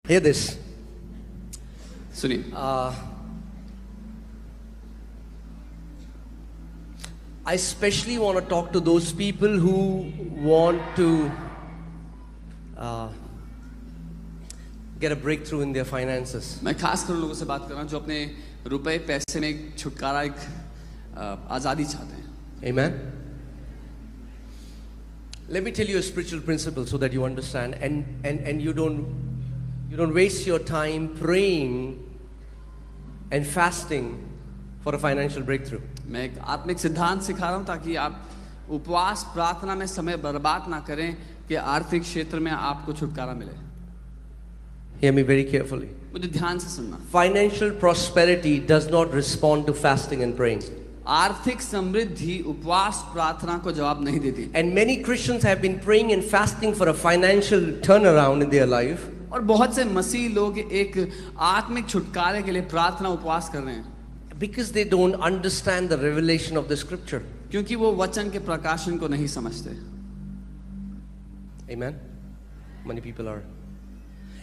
Hear this. सुनिए, I especially want to talk to those people who want to get a breakthrough in their finances. मैं खास कर लोगों से बात कर रहा हूँ जो अपने रुपए पैसे में एक छुटकारा, एक आज़ादी चाहते हैं. Amen. Let me tell you a spiritual principle so that you understand and you don't waste your time praying and fasting for a financial breakthrough. मैं एक आत्मिक सिद्धांत सिखा रहा हूँ ताकि आप उपवास प्रार्थना में समय बर्बाद ना करें कि आर्थिक क्षेत्र में आपको छुटकारा मिले. Hear me very carefully. मुझे ध्यान से सुनना. Financial prosperity does not respond to fasting and praying. आर्थिक समृद्धि उपवास प्रार्थना को जवाब नहीं देती. And many Christians have been praying and fasting for a financial turnaround in their life. और बहुत से मसीह लोग एक आत्मिक छुटकारे के लिए प्रार्थना उपवास कर रहे हैं Because they don't understand the revelation of the scripture. क्योंकि वो वचन के प्रकाशन को नहीं समझते. Amen. Many people are.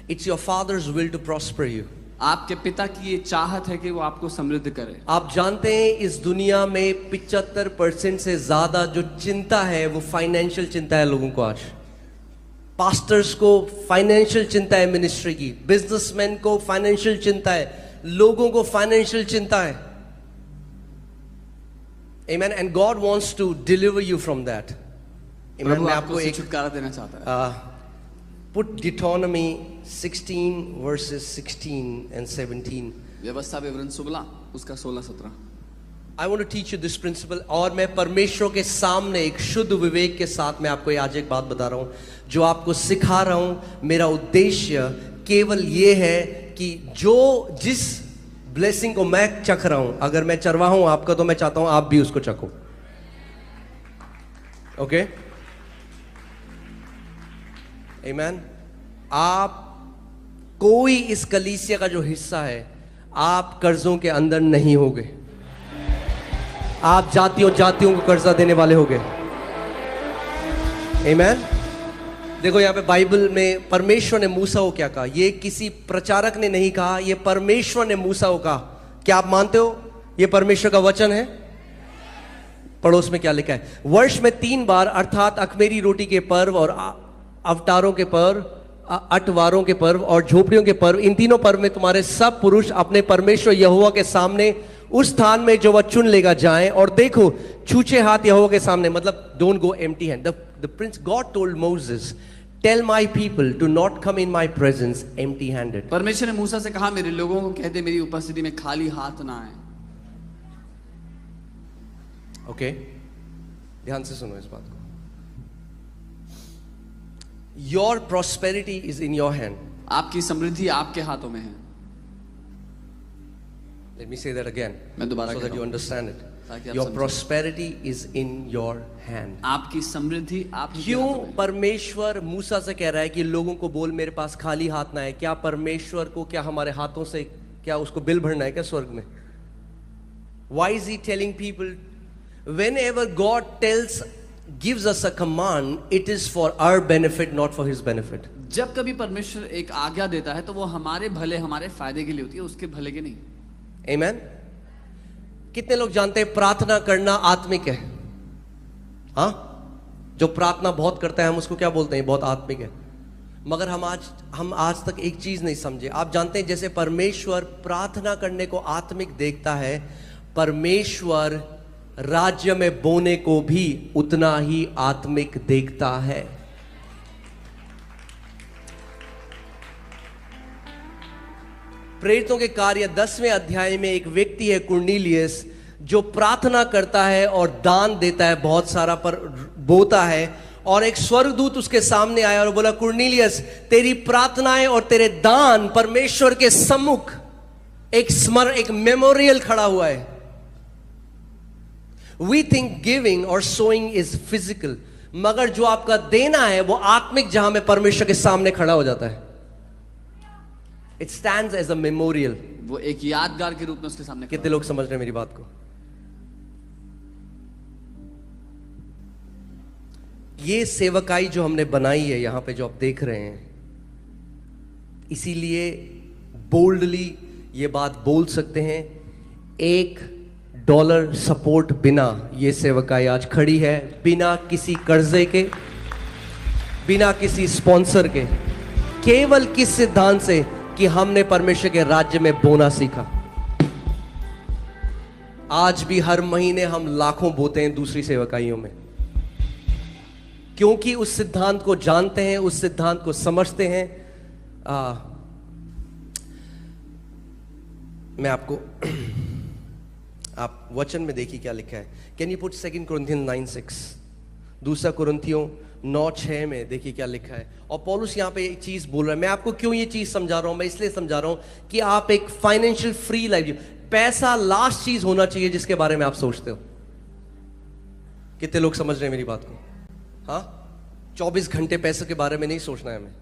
It's your Father's will to prosper you. आपके पिता की ये चाहत है कि वो आपको समृद्ध करे. आप जानते हैं इस दुनिया में 75% से ज्यादा जो चिंता है वो फाइनेंशियल चिंता है लोगों को. आज पास्टर्स को फाइनेंशियल चिंता है, मिनिस्ट्री की, बिजनेसमैन को फाइनेंशियल चिंता है, लोगों को फाइनेंशियल चिंता है. Amen. And God wants to deliver you from that. Amen. प्रभु मैं आपको आपको एक एक छुटकारा देना चाहता है. put Deuteronomy 16 verses 16 and 17. व्यवस्था विवरण 16 उसका 16-17. I want to teach you this principle. और मैं परमेश्वर के सामने एक शुद्ध विवेक के साथ मैं आपको आज एक बात बता रहा हूँ जो आपको सिखा रहा हूँ. मेरा उद्देश्य केवल ये है कि जो जिस ब्लेसिंग को मैं चख रहा हूँ, अगर मैं चरवाहा हूँ आपका, तो मैं चाहता हूँ आप भी उसको चखो. ओके? Amen. आप कोई इस कलीसिया का जो हिस्सा है, आप कर्जों के अंदर नहीं होगे. आप जातियों को कर्जा देने वाले होगे. Amen. देखो यहाँ पे बाइबल में परमेश्वर ने मूसा को क्या कहा. ये किसी प्रचारक ने नहीं कहा, ये परमेश्वर ने मूसा को कहा. क्या आप मानते हो ये परमेश्वर का वचन है? पड़ोस में क्या लिखा है? वर्ष में 3 बार अर्थात अखमेरी रोटी के पर्व और अवतारों के पर्व, अटवारों के पर्व और झोपड़ियों के पर्व, इन तीनों पर्व में तुम्हारे सब पुरुष अपने परमेश्वर यहोवा के सामने उस स्थान में जो वह चुन लेगा जाएं. और देखो छूछे हाथ यहोवा के सामने, मतलब don't go empty hand. The prince God told Moses, tell my people to not come in my presence empty handed. परमेश्वर ने मूसा से कहा मेरे लोगों को कह दे मेरी उपस्थिति में खाली हाथ ना आए. ओके, ध्यान से सुनो इस बात को. Your prosperity is in your hand. आपकी समृद्धि आपके हाथों में है. Let me say that again, मैं दोबारा so कह that रहा you हूं, understand it. ताकि आप Your समझें. prosperity is in your hand. आपकी समृद्धि आप क्यों परमेश्वर मूसा से कह रहा है कि लोगों को बोल मेरे पास खाली हाथ ना है? क्या परमेश्वर को क्या हमारे हाथों से क्या उसको बिल भरना है क्या स्वर्ग में? Why is he telling people? Whenever God gives us a command, it is for our benefit, not for his benefit. जब कभी परमेश्वर एक आज्ञा देता है तो वो हमारे भले हमारे फायदे के लिए होती है, उसके भले के नहीं. Amen. कितने लोग जानते हैं प्रार्थना करना आत्मिक है? हाँ, जो प्रार्थना बहुत करता है हम उसको क्या बोलते हैं? बहुत आत्मिक है. मगर हम आज तक एक चीज नहीं समझे. आप जानते हैं जैसे परमेश्वर प्रार्थना करने को आत्मिक देखता है, परमेश्वर राज्य में बोने को भी उतना ही आत्मिक देखता है. प्रेरितों के कार्य 10वें अध्याय में एक व्यक्ति है कुर्नेलियस, जो प्रार्थना करता है और दान देता है बहुत सारा, पर बोता है. और एक स्वर्गदूत उसके सामने आया और बोला, कुर्नेलियस तेरी प्रार्थनाएं और तेरे दान परमेश्वर के सम्मुख एक मेमोरियल खड़ा हुआ है. We think giving or sowing is physical, मगर जो आपका देना है वो आत्मिक, जहां में परमेश्वर के सामने खड़ा हो जाता है. It stands as a memorial. वो एक यादगार के रूप में उसके सामने. कितने लोग समझ रहे हैं मेरी बात को? ये सेवकाई जो हमने बनाई है यहां पे जो आप देख रहे हैं, इसीलिए बोल्डली ये बात बोल सकते हैं, $1 सपोर्ट बिना ये सेवकाई आज खड़ी है, बिना किसी कर्जे के, बिना किसी स्पॉन्सर के, केवल किस सिद्धांत से कि हमने परमेश्वर के राज्य में बोना सीखा। आज भी हर महीने हम लाखों बोते हैं दूसरी सेवकाइयों में, क्योंकि उस सिद्धांत को जानते हैं, उस सिद्धांत को समझते हैं। मैं आपको आप वचन में देखिए क्या लिखा है। कैन यू पुट 2 Corinthians 9:6, दूसरा कुरिन्थियों 9:6 में देखिए क्या लिखा है। और पौलुस यहां पे एक चीज बोल रहा है। मैं आपको क्यों ये चीज समझा रहा हूं? मैं इसलिए समझा रहा हूं कि आप एक फाइनेंशियल फ्री लाइफ, पैसा लास्ट चीज होना चाहिए जिसके बारे में आप सोचते हो। कितने लोग समझ रहे हैं मेरी बात को? हाँ, 24 घंटे पैसे के बारे में नहीं सोचना है हमें।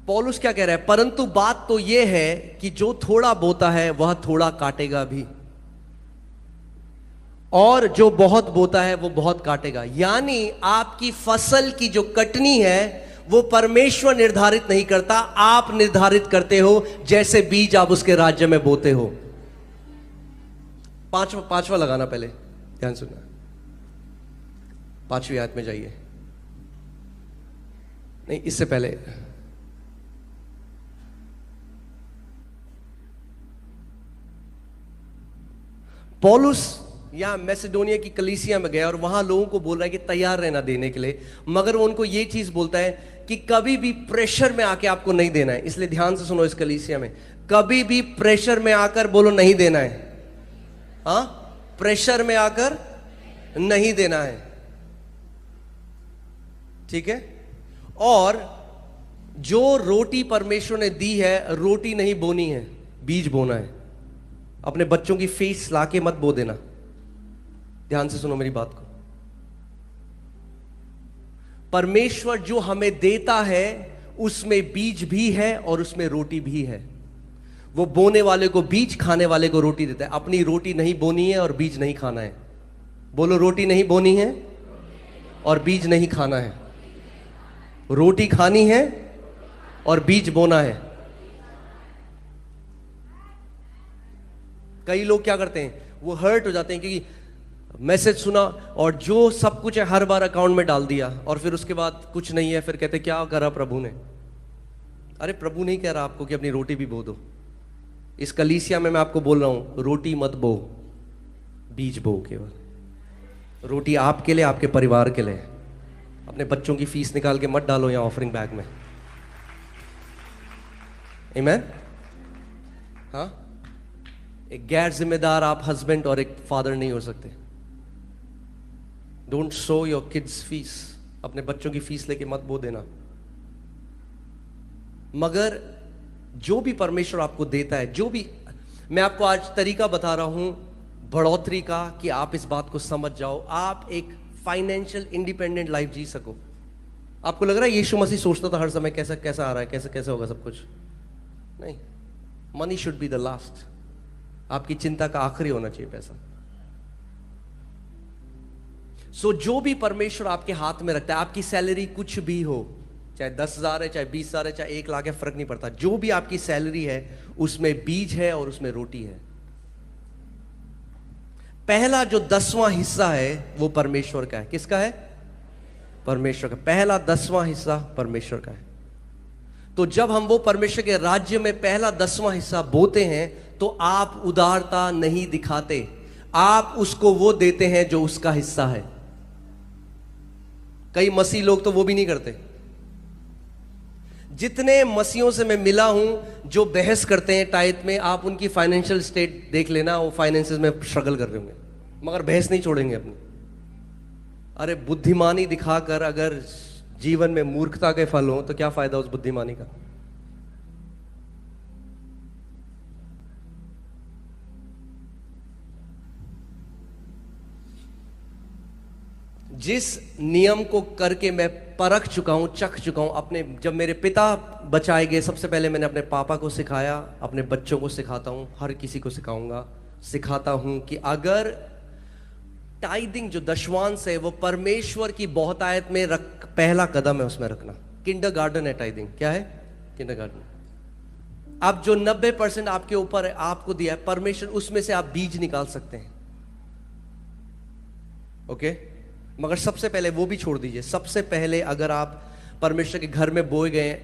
पौलुस क्या कह रहा है? परंतु बात तो यह है कि जो थोड़ा बोता है वह थोड़ा काटेगा भी, और जो बहुत बोता है वो बहुत काटेगा। यानी आपकी फसल की जो कटनी है वो परमेश्वर निर्धारित नहीं करता, आप निर्धारित करते हो, जैसे बीज आप उसके राज्य में बोते हो। पांचवा लगाना, पहले ध्यान सुनना, 5वीं आयत में जाइए। नहीं, इससे पहले पौलुस यहां मैसेडोनिया की कलीसिया में गया और वहां लोगों को बोल रहा है कि तैयार रहना देने के लिए, मगर वो उनको ये चीज बोलता है कि कभी भी प्रेशर में आके आपको नहीं देना है। इसलिए ध्यान से सुनो, इस कलीसिया में कभी भी प्रेशर में आकर बोलो नहीं देना है। हाँ, प्रेशर में आकर नहीं देना है, ठीक है। और जो रोटी परमेश्वर ने दी है, रोटी नहीं बोनी है, बीज बोना है। अपने बच्चों की फीस लाके मत बो देना। ध्यान से सुनो मेरी बात को। परमेश्वर जो हमें देता है उसमें बीज भी है और उसमें रोटी भी है। वो बोने वाले को बीज, खाने वाले को रोटी देता है। अपनी रोटी नहीं बोनी है और बीज नहीं खाना है। बोलो, रोटी नहीं बोनी है और बीज नहीं खाना है। रोटी खानी है और बीज बोना है। कई लोग क्या करते हैं, वो हर्ट हो जाते हैं क्योंकि मैसेज सुना और जो सब कुछ है हर बार अकाउंट में डाल दिया, और फिर उसके बाद कुछ नहीं है, फिर कहते क्या करा प्रभु ने। अरे प्रभु नहीं कह रहा आपको कि अपनी रोटी भी बो दो। इस कलीसिया में मैं आपको बोल रहा हूं, रोटी मत बो, बीज बो। केवल रोटी आपके लिए, आपके परिवार के लिए। अपने बच्चों की फीस निकाल के मत डालो यहां ऑफरिंग बैग में। आमीन। हाँ, एक गैर जिम्मेदार आप हस्बैंड और एक फादर नहीं हो सकते। Don't so your kids fees. अपने बच्चों की फीस लेके मत बो देना। मगर जो भी परमेश्वर आपको देता है, जो भी, मैं आपको आज तरीका बता रहा हूं बढ़ोतरी का, कि आप इस बात को समझ जाओ, आप एक फाइनेंशियल इंडिपेंडेंट लाइफ जी सको। आपको लग रहा है यीशु मसीह सोचता था हर समय कैसा कैसा आ रहा है, कैसे कैसे होगा सब कुछ? नहीं, money should be the last. आपकी चिंता का आखिरी होना चाहिए पैसा। सो जो भी परमेश्वर आपके हाथ में रखता है, आपकी सैलरी कुछ भी हो, चाहे 10,000 है, चाहे 20,000 है, चाहे 1,00,000 है, फर्क नहीं पड़ता। जो भी आपकी सैलरी है उसमें बीज है और उसमें रोटी है। पहला जो 10वां हिस्सा है वो परमेश्वर का है। किसका है? परमेश्वर का। पहला 10वां हिस्सा परमेश्वर का है। तो जब हम वो परमेश्वर के राज्य में पहला 10वां हिस्सा बोते हैं तो आप उदारता नहीं दिखाते, आप उसको वो देते हैं जो उसका हिस्सा है। कई मसीह लोग तो वो भी नहीं करते। जितने मसीहों से मैं मिला हूं जो बहस करते हैं टाइट में, आप उनकी फाइनेंशियल स्टेट देख लेना, वो फाइनेंसेस में स्ट्रगल कर रहे होंगे, मगर बहस नहीं छोड़ेंगे अपनी। अरे बुद्धिमानी दिखाकर अगर जीवन में मूर्खता के फल हो तो क्या फायदा उस बुद्धिमानी का? जिस नियम को करके मैं परख चुका हूं, चख चुका हूं अपने, जब मेरे पिता बचाए गए, सबसे पहले मैंने अपने पापा को सिखाया, अपने बच्चों को सिखाता हूं, हर किसी को सिखाऊंगा, सिखाता हूं कि अगर टाइदिंग जो दशवांश है वो परमेश्वर की बहुतायत में पहला कदम है उसमें रखना। किंडरगार्टन है टाइथिंग। क्या है? किंडरगार्टन। अब जो 90% आपके ऊपर है, आपको दिया है परमेश्वर, उसमें से आप बीज निकाल सकते हैं। ओके? मगर सबसे पहले वो भी छोड़ दीजिए। सबसे पहले अगर आप परमेश्वर के घर में बोए गए,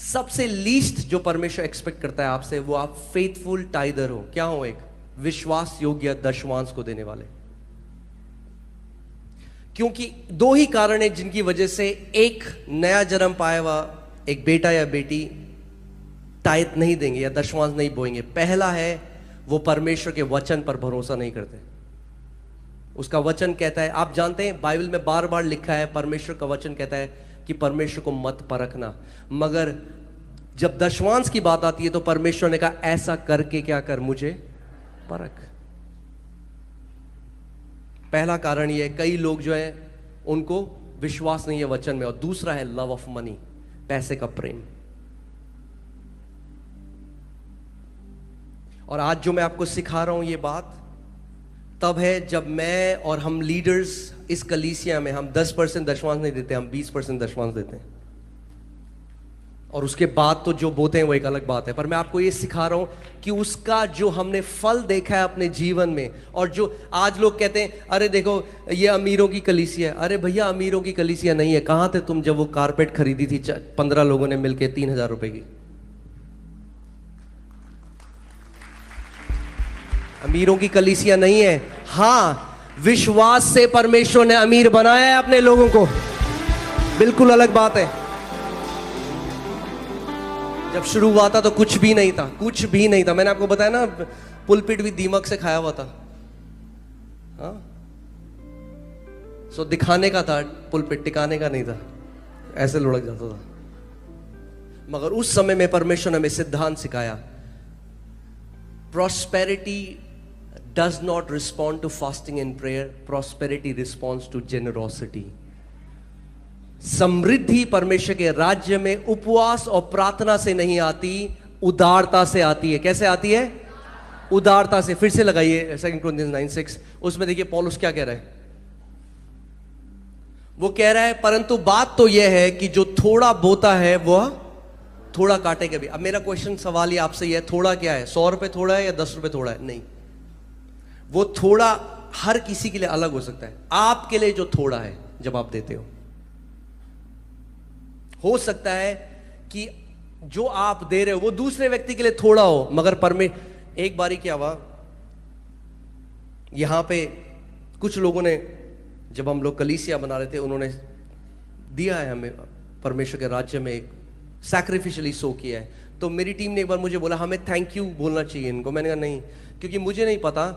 सबसे लीस्ट जो परमेश्वर एक्सपेक्ट करता है आपसे, वो आप फेथफुल टाइदर हो। क्या हो? एक विश्वास योग्य दशमांश को देने वाले। क्योंकि दो ही कारण है जिनकी वजह से एक नया जन्म पाया हुआ एक बेटा या बेटी टाइद नहीं देंगे या दशमांश नहीं बोएंगे। पहला है, वो परमेश्वर के वचन पर भरोसा नहीं करते। उसका वचन कहता है, आप जानते हैं बाइबल में बार बार लिखा है, परमेश्वर का वचन कहता है कि परमेश्वर को मत परखना। मगर जब दशमांश की बात आती है तो परमेश्वर ने कहा, ऐसा करके क्या कर, मुझे परख। पहला कारण ये है, कई लोग जो है उनको विश्वास नहीं है वचन में। और दूसरा है लव ऑफ मनी, पैसे का प्रेम। और आज जो मैं आपको सिखा रहा हूं ये बात तब है जब मैं और हम लीडर्स इस कलीसिया में हम 10% दशमांश नहीं देते, हम 20% दशमांश देते हैं। और उसके बाद तो जो बोते हैं वो एक अलग बात है। पर मैं आपको ये सिखा रहा हूं कि उसका जो हमने फल देखा है अपने जीवन में, और जो आज लोग कहते हैं अरे देखो ये अमीरों की कलीसिया है। अरे भैया अमीरों की कलीसिया नहीं है। कहां थे तुम जब वो कारपेट खरीदी थी 15 लोगों ने मिलकर 3000 रुपए की? अमीरों की कलीसिया नहीं है। हां, विश्वास से परमेश्वर ने अमीर बनाया है अपने लोगों को, बिल्कुल अलग बात है। जब शुरू हुआ था तो कुछ भी नहीं था, कुछ भी नहीं था। मैंने आपको बताया ना, पुलपिट भी दीमक से खाया हुआ था। हाँ, सो दिखाने का था पुलपिट, टिकाने का नहीं था, ऐसे लुढ़क जाता था। मगर उस समय में परमेश्वर ने हमें सिद्धांत सिखाया, prosperity does not respond to fasting and prayer, prosperity responds to generosity. समृद्धि परमेश्वर के राज्य में उपवास और प्रार्थना से नहीं आती, उदारता से आती है। कैसे आती है? उदारता से। फिर से लगाइए 2 Corinthians 9:6, उसमें देखिए पौलुस क्या कह रहा है। वो कह रहा है परंतु बात तो यह है कि जो थोड़ा बोता है वह थोड़ा काटेगा भी। अब मेरा क्वेश्चन, सवाल ये आपसे यह है, थोड़ा क्या है? 100 रुपए थोड़ा है या 10 रुपए थोड़ा है? नहीं, वो थोड़ा हर किसी के लिए अलग हो सकता है। आपके लिए जो थोड़ा है जब आप देते हो सकता है कि जो आप दे रहे हो वो दूसरे व्यक्ति के लिए थोड़ा हो, मगर एक बारी क्या हुआ, यहां पे कुछ लोगों ने, जब हम लोग कलीसिया बना रहे थे, उन्होंने दिया है हमें परमेश्वर के राज्य में, एक सैक्रिफिशियली सो किया है। तो मेरी टीम ने एक बार मुझे बोला हमें थैंक यू बोलना चाहिए इनको। मैंने कहा नहीं, क्योंकि मुझे नहीं पता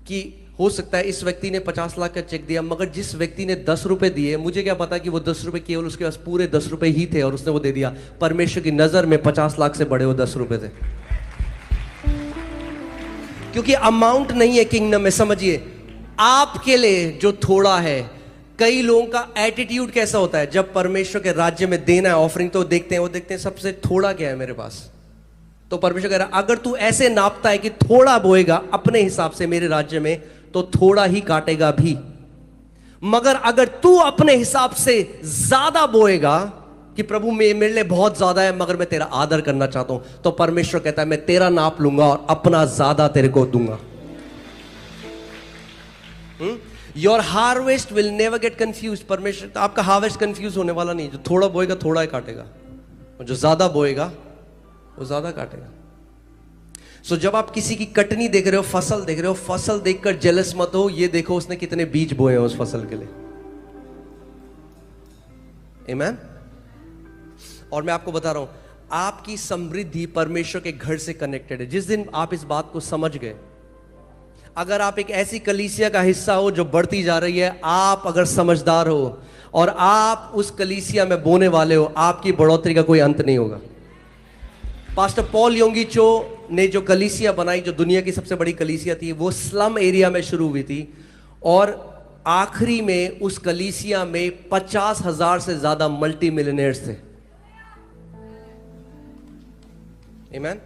कि हो सकता है इस व्यक्ति ने 50 लाख का चेक दिया, मगर जिस व्यक्ति ने 10 रुपए दिए, मुझे क्या पता कि वो 10 रुपए केवल उसके पास पूरे 10 रुपए ही थे और उसने वो दे दिया। परमेश्वर की नजर में 50 लाख से बड़े वो 10 रुपए थे। क्योंकि अमाउंट नहीं है किंगडम में। समझिए, आपके लिए जो थोड़ा है, कई लोगों का एटीट्यूड कैसा होता है जब परमेश्वर के राज्य में देना है ऑफरिंग, तो देखते हैं सबसे थोड़ा क्या है मेरे पास। तो परमेश्वर कह रहा है अगर तू ऐसे नापता है कि थोड़ा बोएगा अपने हिसाब से मेरे राज्य में, तो थोड़ा ही काटेगा भी। मगर अगर तू अपने हिसाब से ज्यादा बोएगा कि प्रभु मेरे लिए बहुत ज्यादा है मगर मैं तेरा आदर करना चाहता हूं, तो परमेश्वर कहता है मैं तेरा नाप लूंगा और अपना ज्यादा तेरे को दूंगा। Your harvest will never get confuse. परमेश्वर, आपका हार्वेस्ट कंफ्यूज होने वाला नहीं। जो थोड़ा बोएगा थोड़ा ही काटेगा, और जो ज्यादा बोएगा वो ज्यादा काटेगा। सो जब आप किसी की कटनी देख रहे हो, फसल देख रहे हो, फसल देखकर जेलस मत हो, ये देखो उसने कितने बीज बोए हैं उस फसल के लिए। आमीन। और मैं आपको बता रहा हूं, आपकी समृद्धि परमेश्वर के घर से कनेक्टेड है। जिस दिन आप इस बात को समझ गए, अगर आप एक ऐसी कलीसिया का हिस्सा हो जो बढ़ती जा रही है, आप अगर समझदार हो और आप उस कलीसिया में बोने वाले हो, आपकी बढ़ोतरी का कोई अंत नहीं होगा। पास्टर पॉल योंगी चो ने जो कलीसिया बनाई, जो दुनिया की सबसे बड़ी कलीसिया थी, वो स्लम एरिया में शुरू हुई थी और आखिरी में उस कलीसिया में 50,000 से ज्यादा मल्टी मिलियनेयर्स थे। आमीन।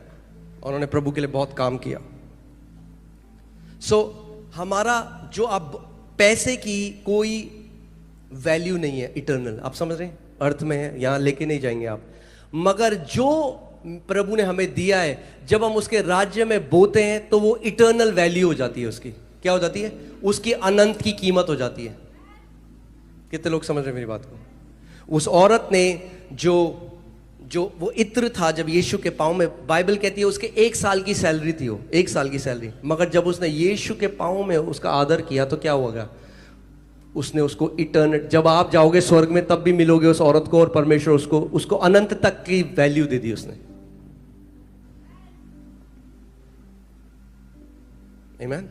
उन्होंने प्रभु के लिए बहुत काम किया। हमारा जो अब पैसे की कोई वैल्यू नहीं है इटर्नल। आप समझ रहे हैं? अर्थ में है, यहां लेके नहीं जाएंगे आप। मगर जो प्रभु ने हमें दिया है, जब हम उसके राज्य में बोते हैं तो वो इटर्नल वैल्यू हो जाती है। उसकी क्या हो जाती है? उसकी अनंत की कीमत हो जाती है। कितने लोग समझ रहे हैं मेरी बात को? उस औरत ने जो वो इत्र था जब यीशु के पांव में, बाइबल कहती है उसके 1 साल की सैलरी थी, वो 1 साल की सैलरी। मगर जब उसने यीशु के पांव में उसका आदर किया तो क्या होगा? उसने उसको इटर्न, जब आप जाओगे स्वर्ग में तब भी मिलोगे उस औरत को, और परमेश्वर उसको अनंत तक की वैल्यू दे दी उसने। आमीन।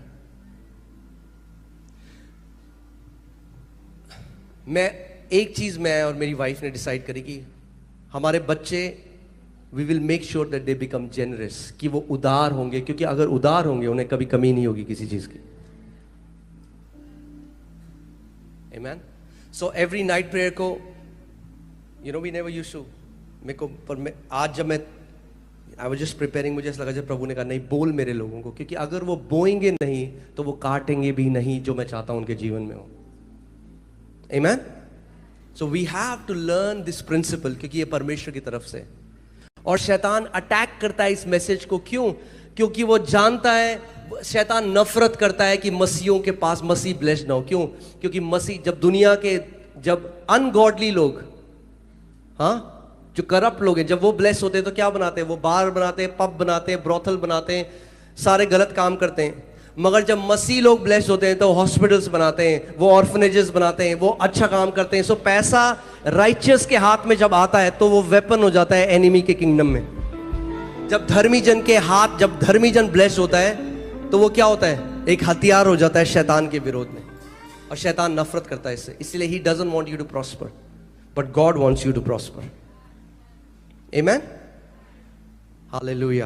एक चीज मैं और मेरी वाइफ ने डिसाइड करी कि हमारे बच्चे, we will make sure that they become generous, कि वो उदार होंगे, क्योंकि अगर उदार होंगे उन्हें कभी कमी नहीं होगी किसी चीज की। आमीन। सो एवरी नाइट प्रेयर को, वी नेवर यूज्ड टू, मेरे को, पर आज जब मैं आई वाज जस्ट प्रिपेयरिंग, मुझे ऐसा लगा जब प्रभु ने कहा नहीं, बोल मेरे लोगों को, क्योंकि अगर वो बोएंगे नहीं तो वो काटेंगे भी नहीं जो मैं चाहता हूं उनके जीवन में हो। आमीन। So we have to learn this principle, क्योंकि ये परमेश्वर की तरफ से। और शैतान अटैक करता है इस मैसेज को, क्यों? क्योंकि वो जानता है, शैतान नफरत करता है कि मसीहों के पास मसीह ब्लेस्ड ना हो। क्यों? क्योंकि मसीह, जब दुनिया के, जब अनगॉडली लोग, जो करप्ट लोग हैं, जब वो ब्लेस होते हैं तो क्या बनाते हैं? वो बार बनाते हैं, पब बनाते हैं, ब्रोथल बनाते हैं, सारे गलत काम करते हैं। मगर जब मसीह लोग ब्लेस्ड होते हैं तो हॉस्पिटल्स बनाते हैं, वो ऑर्फनेजेस बनाते हैं, वो अच्छा काम करते हैं। सो पैसा राइचियस के हाथ में जब आता है तो वो वेपन हो जाता है एनिमी के किंगडम में। जब धर्मी जन के हाथ, जब धर्मी जन ब्लेस्ड होता है तो वो क्या होता है? एक हथियार हो जाता है शैतान के विरोध में। और शैतान नफरत करता है इससे, इसलिए he doesn't want you to prosper, but God wants you to prosper. Amen. Hallelujah.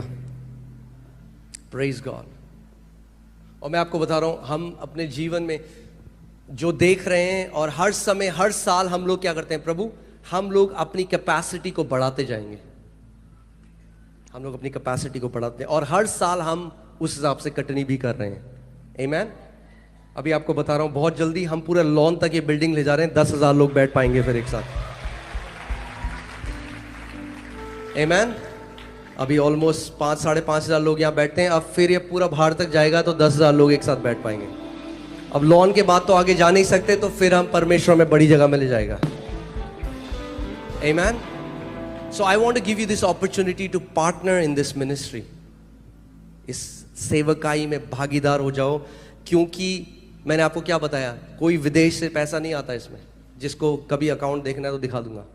Praise God. और मैं आपको बता रहा हूं, हम अपने जीवन में जो देख रहे हैं, और हर समय, हर साल हम लोग क्या करते हैं? प्रभु, हम लोग अपनी कैपेसिटी को बढ़ाते जाएंगे। हम लोग अपनी कैपेसिटी को बढ़ाते हैं, और हर साल हम उस हिसाब से कटनी भी कर रहे हैं। आमेन। अभी आपको बता रहा हूं, बहुत जल्दी हम पूरे लॉन तक ये बिल्डिंग ले जा रहे हैं, 10,000 लोग बैठ पाएंगे फिर एक साथ। आमेन। अभी ऑलमोस्ट 5,000-5,500 लोग यहाँ बैठते हैं, अब फिर ये पूरा बाहर तक जाएगा तो 10,000 लोग एक साथ बैठ पाएंगे। अब लॉन के बाद तो आगे जा नहीं सकते, तो फिर हम परमेश्वर में बड़ी जगह में ले जाएगा। Amen. So I want to give you this opportunity to partner in this ministry. इस सेवकाई में भागीदार हो जाओ, क्योंकि मैंने आपको क्या बताया, कोई विदेश से पैसा नहीं आता इसमें। जिसको कभी अकाउंट देखना है तो दिखा दूंगा।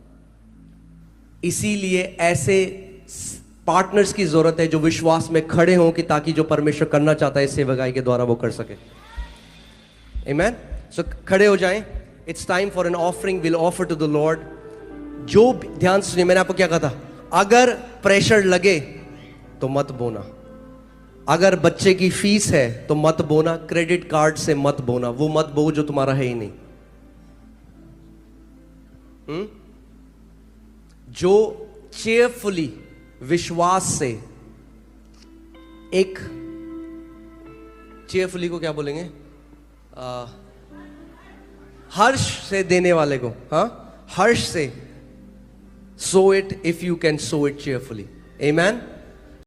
इसीलिए ऐसे पार्टनर्स की जरूरत है जो विश्वास में खड़े हों, कि ताकि जो परमेश्वर करना चाहता है इस सेवकाई के द्वारा वो कर सके। आमेन। सो खड़े हो जाएं। It's time for an offering, will offer to the Lord. जो ध्यान से सुनिए, मैंने आपको क्या कहा था, अगर प्रेशर लगे तो मत बोना। अगर बच्चे की फीस है तो मत बोना, क्रेडिट कार्ड से मत बोना, वो मत बो जो तुम्हारा है ही नहीं। जो चेयरफुली, विश्वास से, एक चेयरफुली को क्या बोलेंगे? हर्ष से देने वाले को, हर्ष से, so it if you can so it cheerfully. Amen.